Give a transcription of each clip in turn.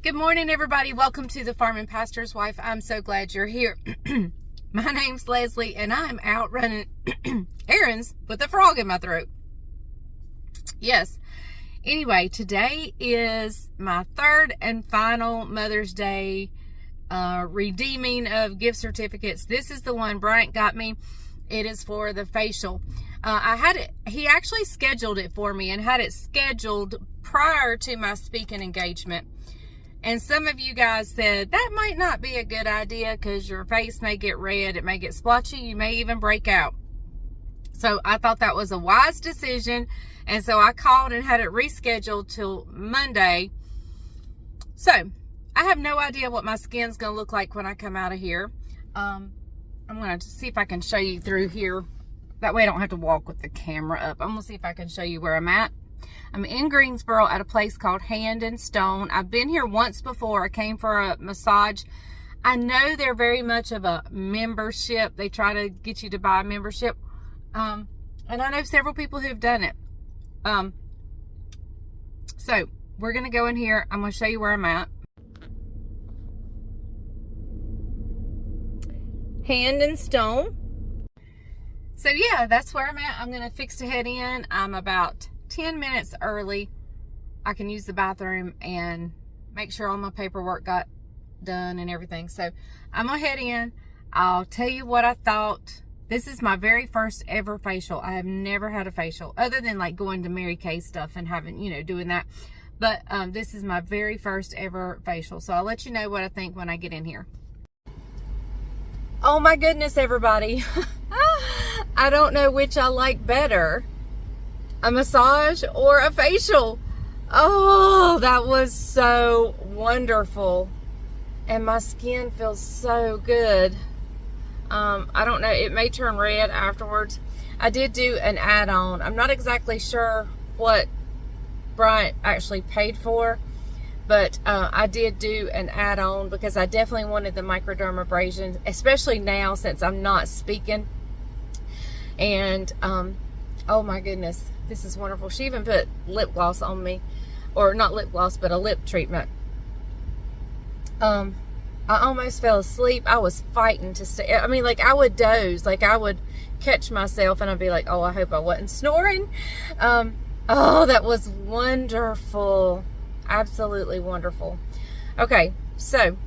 Good morning, everybody. Welcome to the Farm and Pastor's Wife. I'm so glad you're here. My name's Leslie, and I'm out running errands with a frog in my throat. Yes. Anyway, today is my third and final Mother's Day redeeming of gift certificates. This is the one Bryant got me. It is for the facial. He actually scheduled it for me and had it scheduled prior to my speaking engagement. And some of you guys said that might not be a good idea because your face may get red, it may get splotchy, you may even break out. So I thought that was a wise decision. And so I called and had it rescheduled till Monday. So I have no idea what my skin's going to look like when I come out of here. I'm going to see if I can show you through here. That way I don't have to walk with the camera up. I'm going to see if I can show you where I'm at. I'm in Greensboro at a place called Hand and Stone. I've been here once before. I came for a massage. I know they're very much of a membership. They try to get you to buy a membership. And I know several people who've done it. So we're going to go in here. I'm going to show you where I'm at. Hand and Stone. So yeah, that's where I'm at. I'm going to fix to head in. I'm about 10 minutes early. I can use the bathroom and make sure all my paperwork got done and everything. So I'm gonna head in. I'll tell you what I thought. This is my very first ever facial. I have never had a facial other than like going to Mary Kay stuff and having, doing that. But this is my very first ever facial. So I'll let you know what I think when I get in here. Oh my goodness, everybody. I don't know which I like better. A massage or a facial. Oh, that was so wonderful. And my skin feels so good. I don't know, it may turn red afterwards. I did do an add-on. I'm not exactly sure what Bryant actually paid for, but I did do an add-on because I definitely wanted the microdermabrasion, especially now since I'm not speaking. And oh my goodness, this is wonderful. She even put lip gloss on me, or not lip gloss, but a lip treatment. I almost fell asleep. I was fighting to stay. I mean, like, I would doze, like I would catch myself and I'd be like, oh, I hope I wasn't snoring. Oh, that was wonderful. Absolutely wonderful. Okay, so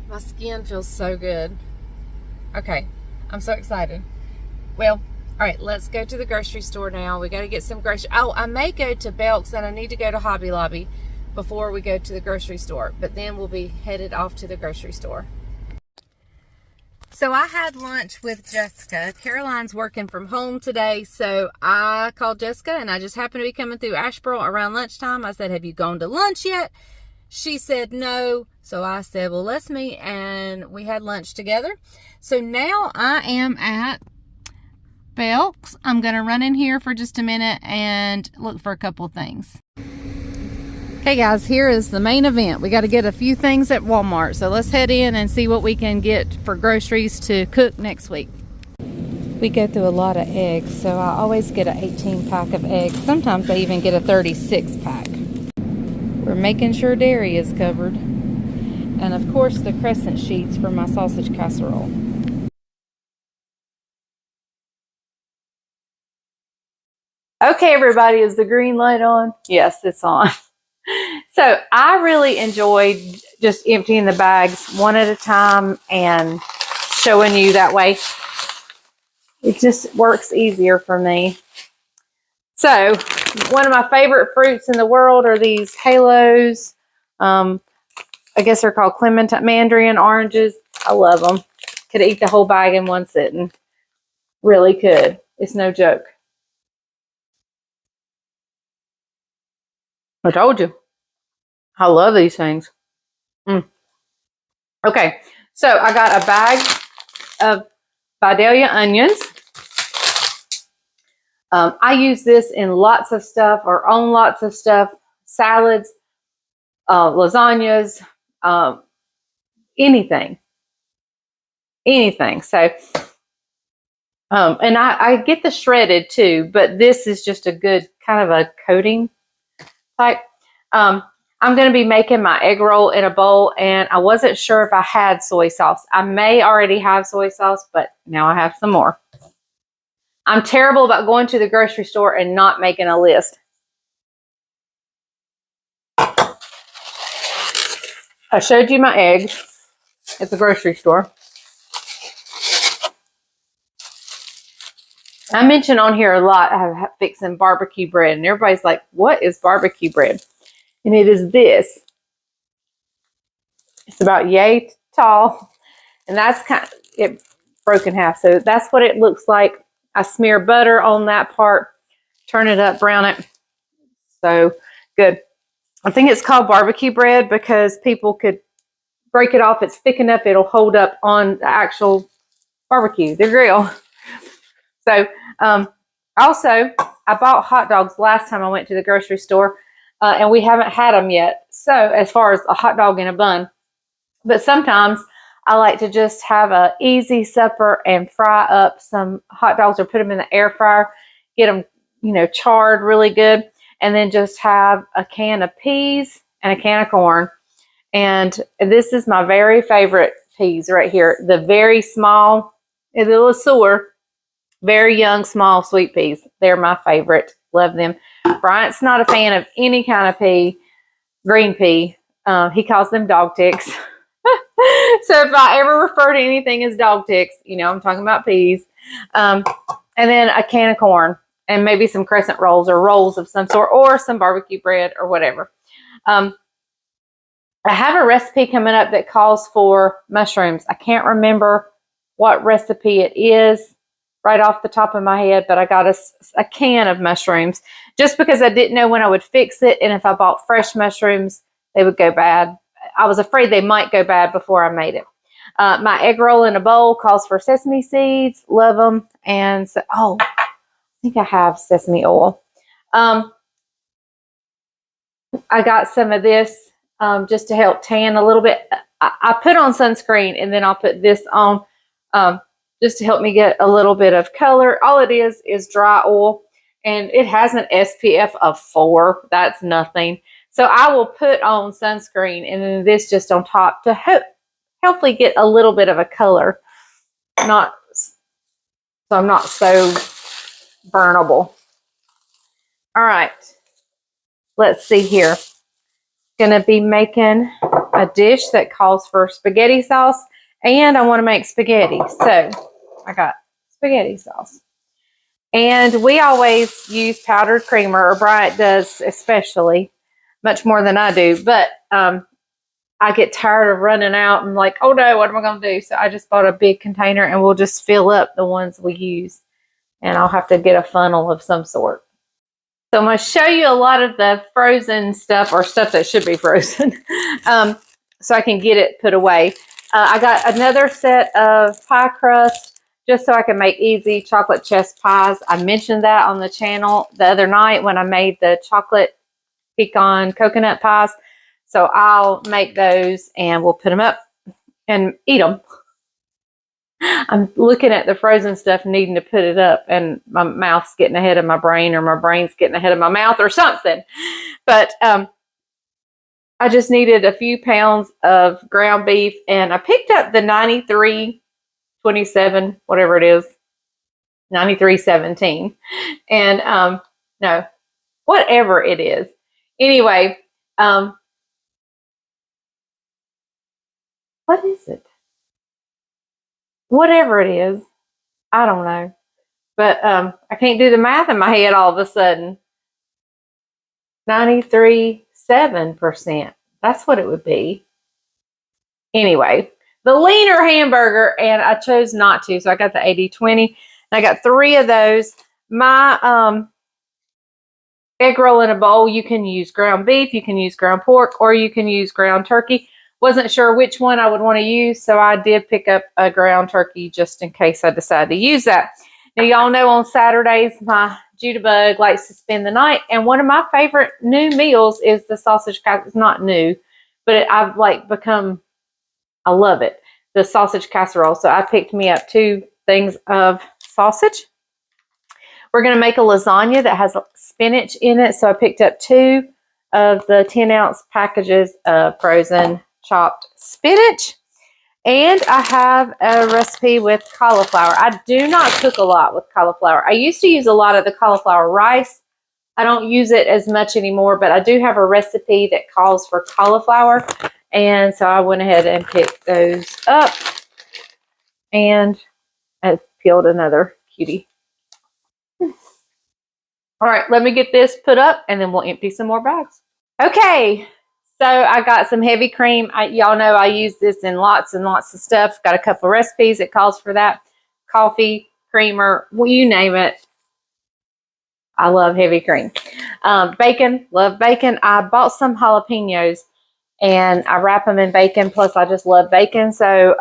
my skin feels so good. Okay, I'm so excited. Well, all right, let's go to the grocery store now. We got to get some grocery. Oh, I may go to Belk's and I need to go to Hobby Lobby before we go to the grocery store. But then we'll be headed off to the grocery store. So I had lunch with Jessica. Caroline's working from home today. So I called Jessica and I just happened to be coming through Asheboro around lunchtime. I said, have you gone to lunch yet? She said no. So I said, well, let's meet. And we had lunch together. So now I am at Belk's. I'm going to run in here for just a minute and look for a couple things. Okay guys, here is the main event. We got to get a few things at Walmart. So let's head in and see what we can get for groceries to cook next week. We go through a lot of eggs, so I always get an 18 pack of eggs. Sometimes I even get a 36 pack. We're making sure dairy is covered. And of course the crescent sheets for my sausage casserole. Okay, everybody, is the green light on? Yes, it's on. So I really enjoyed just emptying the bags one at a time and showing you that way. It just works easier for me. So one of my favorite fruits in the world are these halos. I guess they're called clementine, mandarin oranges. I love them. Could eat the whole bag in one sitting. Really could. It's no joke. I told you. I love these things. Okay, so I got a bag of Vidalia onions. I use this in lots of stuff, or on lots of stuff. Salads, lasagnas, anything. So, and I get the shredded too, but this is just a good kind of a coating. type. I'm going to be making my egg roll in a bowl, and I wasn't sure if I had soy sauce. I may already have soy sauce, but now I have some more. I'm terrible about going to the grocery store and not making a list. I showed you my eggs at the grocery store. I mention on here a lot I have fixing barbecue bread, and everybody's like, what is barbecue bread? And it is this. It's about yay tall, and that's kind of it broke in half. So that's what it looks like. I smear butter on that part, turn it up, brown it. So good. I think it's called barbecue bread because people could break it off. It's thick enough it'll hold up on the actual barbecue, the grill. So also, I bought hot dogs last time I went to the grocery store, and we haven't had them yet. So as far as a hot dog in a bun, but sometimes I like to just have an easy supper and fry up some hot dogs or put them in the air fryer, get them, you know, charred really good, and then just have a can of peas and a can of corn. And this is my very favorite peas right here. The very small, a little sour, very young, small, sweet peas. They're my favorite. Love them. Bryant's not a fan of any kind of pea, green pea. He calls them dog ticks. So if I ever refer to anything as dog ticks, you know, I'm talking about peas. And then a can of corn and maybe some crescent rolls or rolls of some sort or some barbecue bread or whatever. I have a recipe coming up that calls for mushrooms. I can't remember what recipe it is right off the top of my head, but I got a can of mushrooms just because I didn't know when I would fix it. And if I bought fresh mushrooms, they would go bad. I was afraid they might go bad before I made it. My egg roll in a bowl calls for sesame seeds. Love them. And so, oh, I think I have sesame oil. I got some of this just to help tan a little bit. I put on sunscreen and then I'll put this on just to help me get a little bit of color. All it is dry oil, and it has an SPF of 4. That's nothing. So I will put on sunscreen and then this just on top to hopefully get a little bit of a color. So I'm not so burnable. All right. Let's see here. Gonna be making a dish that calls for spaghetti sauce, and I want to make spaghetti. So I got spaghetti sauce. And we always use powdered creamer, or Bryant does especially, much more than I do. But I get tired of running out and like, oh no, what am I going to do? So I just bought a big container and we'll just fill up the ones we use. And I'll have to get a funnel of some sort. So I'm going to show you a lot of the frozen stuff, or stuff that should be frozen, so I can get it put away. I got another set of pie crust just so I can make easy chocolate chess pies. I mentioned that on the channel the other night when I made the chocolate pecan coconut pies. So I'll make those and we'll put them up and eat them. I'm looking at the frozen stuff needing to put it up, and my mouth's getting ahead of my brain, or my brain's getting ahead of my mouth or something. But I just needed a few pounds of ground beef, and I picked up the 93.27, whatever it is, 93.17. And no, whatever it is. Anyway, what is it? Whatever it is, I don't know. But I can't do the math in my head all of a sudden. 93.7%. That's what it would be. Anyway, the leaner hamburger, and I chose not to, so I got the 80/20. I got 3 of those. My egg roll in a bowl, you can use ground beef, you can use ground pork, or you can use ground turkey. Wasn't sure which one I would want to use, so I did pick up a ground turkey just in case I decide to use that. Now, y'all know on Saturdays, my Judabug likes to spend the night, and one of my favorite new meals is the sausage casserole. It's not new, but I've become, I love it, the sausage casserole. So I picked me up 2 things of sausage. We're going to make a lasagna that has spinach in it, so I picked up 2 of the 10-ounce packages of frozen chopped spinach. And I have a recipe with cauliflower. I do not cook a lot with cauliflower. I used to use a lot of the cauliflower rice. I don't use it as much anymore, but I do have a recipe that calls for cauliflower. And so I went ahead and picked those up. And I peeled another cutie. All right, let me get this put up and then we'll empty some more bags. Okay. So I got some heavy cream. Y'all know I use this in lots and lots of stuff. Got a couple of recipes that calls for that. Coffee, creamer, well, you name it. I love heavy cream. Bacon, love bacon. I bought some jalapenos and I wrap them in bacon. Plus I just love bacon. So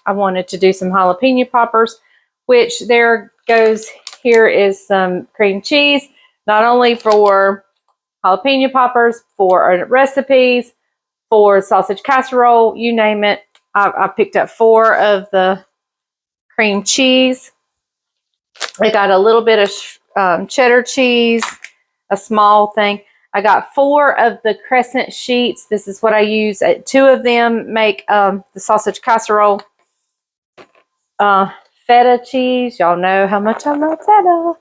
I wanted to do some jalapeno poppers, which there goes. Here is some cream cheese, not only for jalapeno poppers, for recipes, for sausage casserole, you name it. I picked up 4 of the cream cheese. I got a little bit of cheddar cheese, a small thing. I got 4 of the crescent sheets. This is what I use. 2 of them make the sausage casserole. Feta cheese. Y'all know how much I love feta.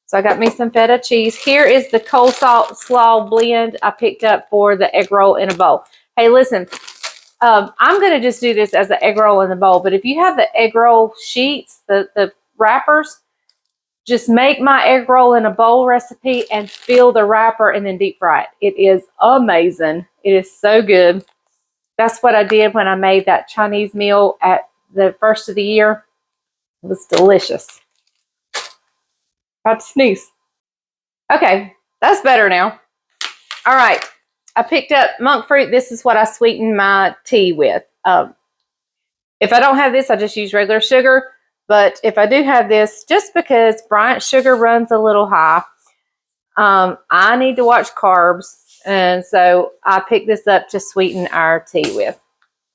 So I got me some feta cheese. Here is the coleslaw blend I picked up for the egg roll in a bowl. Hey, listen, I'm going to just do this as an egg roll in the bowl. But if you have the egg roll sheets, the wrappers, just make my egg roll in a bowl recipe and fill the wrapper and then deep fry it. It is amazing. It is so good. That's what I did when I made that Chinese meal at the first of the year. It was delicious. About to sneeze. Okay, that's better now. All right, I picked up monk fruit. This is what I sweeten my tea with. If I don't have this, I just use regular sugar. But if I do have this, just because Bryant's sugar runs a little high, I need to watch carbs. And so I picked this up to sweeten our tea with.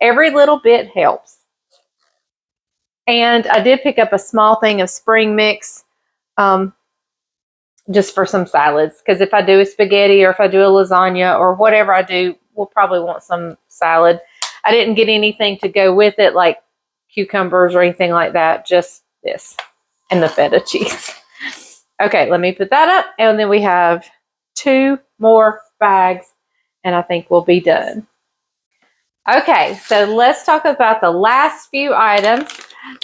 Every little bit helps. And I did pick up a small thing of spring mix. Just for some salads, because if I do a spaghetti or if I do a lasagna or whatever I do, we'll probably want some salad. I didn't get anything to go with it like cucumbers or anything like that, just this and the feta cheese. Okay, let me put that up, and then we have 2 more bags and I think we'll be done. Okay, so let's talk about the last few items.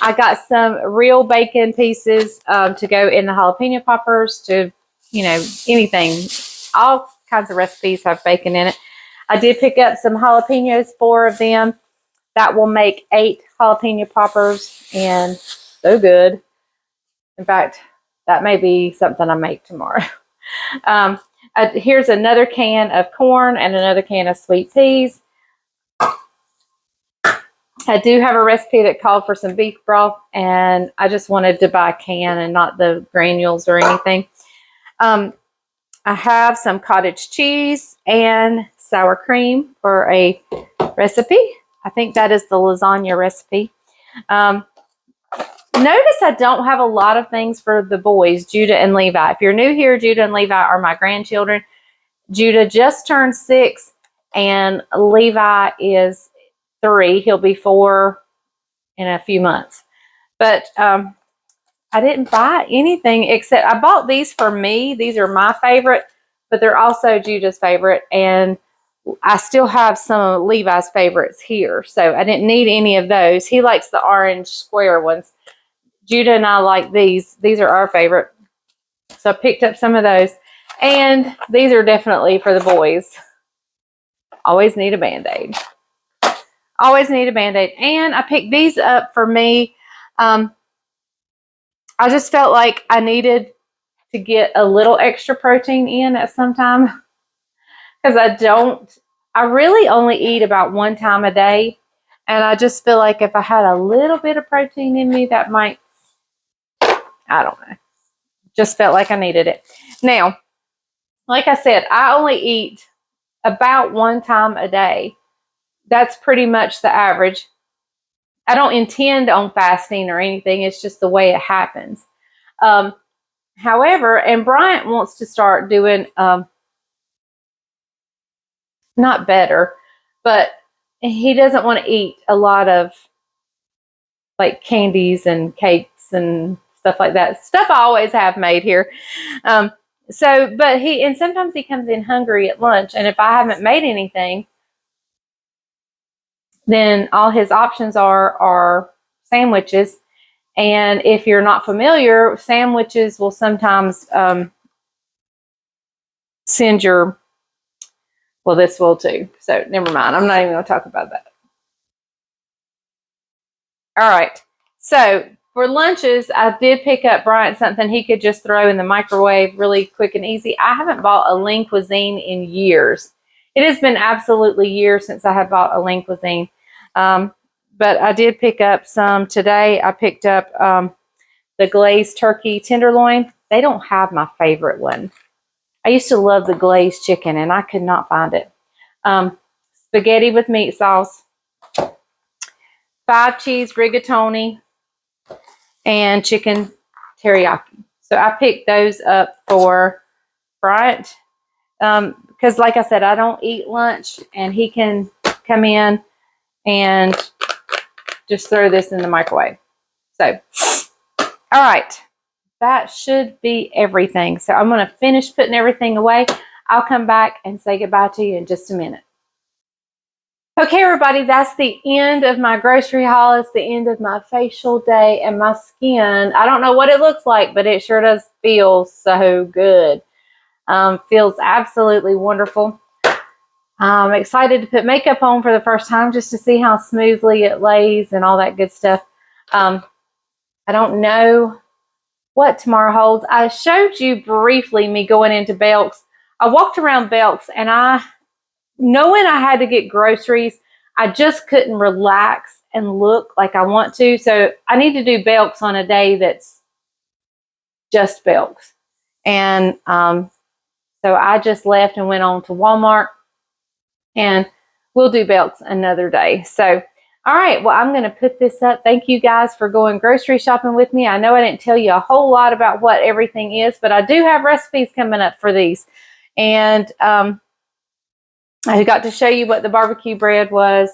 I got some real bacon pieces to go in the jalapeno poppers, to, you know, anything. All kinds of recipes have bacon in it. I did pick up some jalapenos, 4 of them. That will make 8 jalapeno poppers, and so good. In fact, that may be something I make tomorrow. Here's another can of corn and another can of sweet peas. I do have a recipe that called for some beef broth, and I just wanted to buy a can and not the granules or anything. I have some cottage cheese and sour cream for a recipe. I think that is the lasagna recipe. Notice I don't have a lot of things for the boys, Judah and Levi. If you're new here, Judah and Levi are my grandchildren. Judah just turned 6, and Levi is 3. He'll be 4 in a few months. But I didn't buy anything except I bought these for me. These are my favorite, but they're also Judah's favorite. And I still have some of Levi's favorites here. So I didn't need any of those. He likes the orange square ones. Judah and I like these. These are our favorite. So I picked up some of those. And these are definitely for the boys. Always need a Band-Aid. Always need a Band-Aid. And I picked these up for me. I just felt like I needed to get a little extra protein in at some time. Because I really only eat about 1 time a day. And I just feel like if I had a little bit of protein in me, that might, I don't know. Just felt like I needed it. Now, like I said, I only eat about 1 time a day. That's pretty much the average. I don't intend on fasting or anything. It's just the way it happens. However, and Bryant wants to start doing not better, but he doesn't want to eat a lot of like candies and cakes and stuff like that. Stuff I always have made here. But sometimes he comes in hungry at lunch, and if I haven't made anything, then all his options are sandwiches. And if you're not familiar, sandwiches will sometimes send your, well, this will too. So never mind. I'm not even going to talk about that. All right. So for lunches, I did pick up Bryant something he could just throw in the microwave really quick and easy. I haven't bought a Lean Cuisine in years. It has been absolutely years since I have bought a Lean Cuisine. But I did pick up some today. I picked up the glazed turkey tenderloin. They don't have my favorite one. I used to love the glazed chicken, and I could not find it. Spaghetti with meat sauce, 5 cheese rigatoni, and chicken teriyaki. So I picked those up for Bryant because, like I said, I don't eat lunch, and he can come in and just throw this in the microwave. So, all right, that should be everything. So I'm going to finish putting everything away. I'll come back and say goodbye to you in just a minute. Okay, everybody, that's the end of my grocery haul. It's the end of my facial day, and my skin, I don't know what it looks like, but it sure does feel so good. Feels absolutely wonderful. I'm excited to put makeup on for the first time just to see how smoothly it lays and all that good stuff. I don't know what tomorrow holds. I showed you briefly me going into Belk's. I walked around Belk's, and knowing I had to get groceries, I just couldn't relax and look like I want to. So I need to do Belk's on a day that's just Belk's. And so I just left and went on to Walmart, and we'll do Belk's another day. So, all right, well, I'm going to put this up. Thank you guys for going grocery shopping with me. I know I didn't tell you a whole lot about what everything is, but I do have recipes coming up for these. And I got to show you what the barbecue bread was.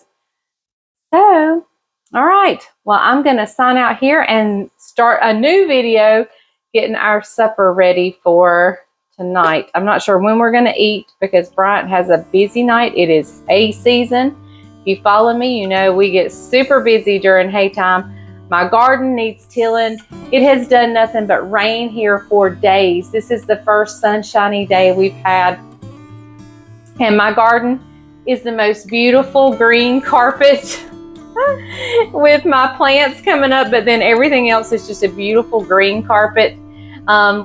So, all right. Well, I'm going to sign out here and start a new video getting our supper ready for tonight. I'm not sure when we're going to eat because Bryant has a busy night. It is hay season. If you follow me, you know we get super busy during hay time. My garden needs tilling. It has done nothing but rain here for days. This is the first sunshiny day we've had. And my garden is the most beautiful green carpet with my plants coming up, but then everything else is just a beautiful green carpet,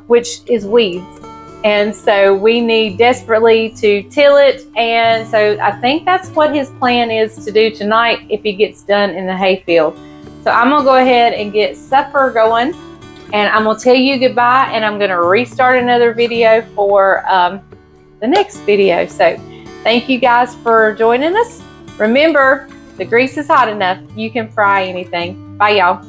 which is weeds. And so we need desperately to till it. And so I think that's what his plan is to do tonight if he gets done in the hayfield. So I'm going to go ahead and get supper going, and I'm going to tell you goodbye, and I'm going to restart another video for the next video. So thank you guys for joining us. Remember, the grease is hot enough. You can fry anything. Bye, y'all.